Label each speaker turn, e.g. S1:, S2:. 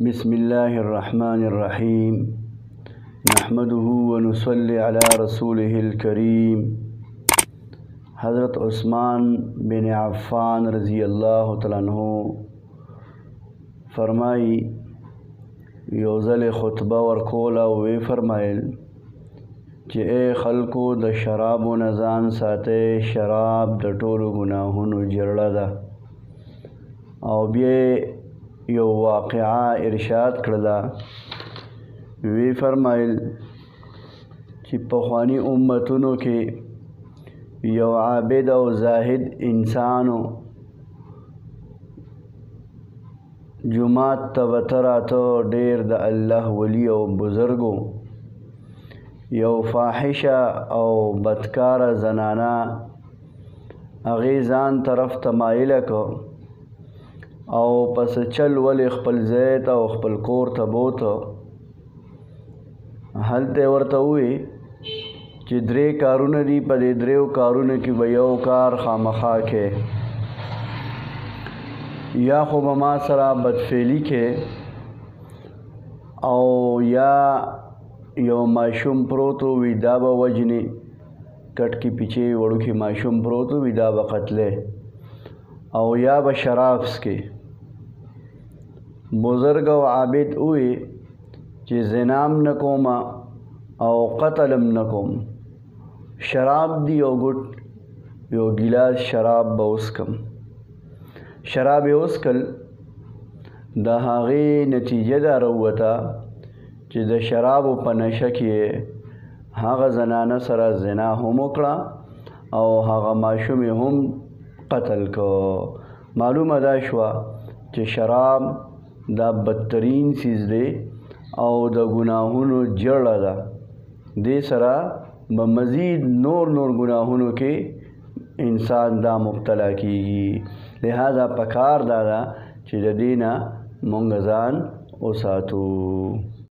S1: بسم الله الرحمن الرحيم نحمده ونصلي على رسوله الكريم حضرت عثمان بن عفان رضی اللہ تعالیٰ عنہ فرمائی یوزل خطبہ ورکولا وی فرمائل چې اے خلکو د شرابو نه ځان ساتئ، شراب د ټولو ګناهونو جرړه ده. او بیا یو واقعه ارشاد کړله، وی فرمایل چې پخواني امتونو کې یو عابد او زاهد انسانو جماعت ته به راته ډېر د الله ولی او بزرګو یو فاحشه او بدکاره زنانه هغې ځان طرف ته مایله کو او پس چل ولې خپل ځای ته او خپل کور ته بوته. هلته یې ورته ووی چې 3 کارونه دي، په دې 3 کارونو کې به یو کار خامخا کې، یا خو به ما سره بدفعلي کې، او یا یو ماشوم پروتو وي دا به وجنې، کټکي پیچې وړوکي ماشوم پروتو وي دا به قتلې، او یا به شراب څکې. بزرګ او عابد ووی چې زنام نه کوم او قتلم نه کوم، شراب دی یو ګوټ یو ګیلاس شراب به وڅکم. شراب یې وڅکل، د هغې نتیجه دا راووته چې د شرابو په نشه کې هغه زنانه سره زنا هم وکړه او هغه ماشوم یې هم قتل کو. معلومه دا شوه چې شراب دا بدترین چیز دی او د ګناهونو جړه ده. دې سره به مزید نور ګناهونو کې انسان دا مبتلا کیږي. لہذا پکار دا ده چې د دې نه مونږ ځان وساتو.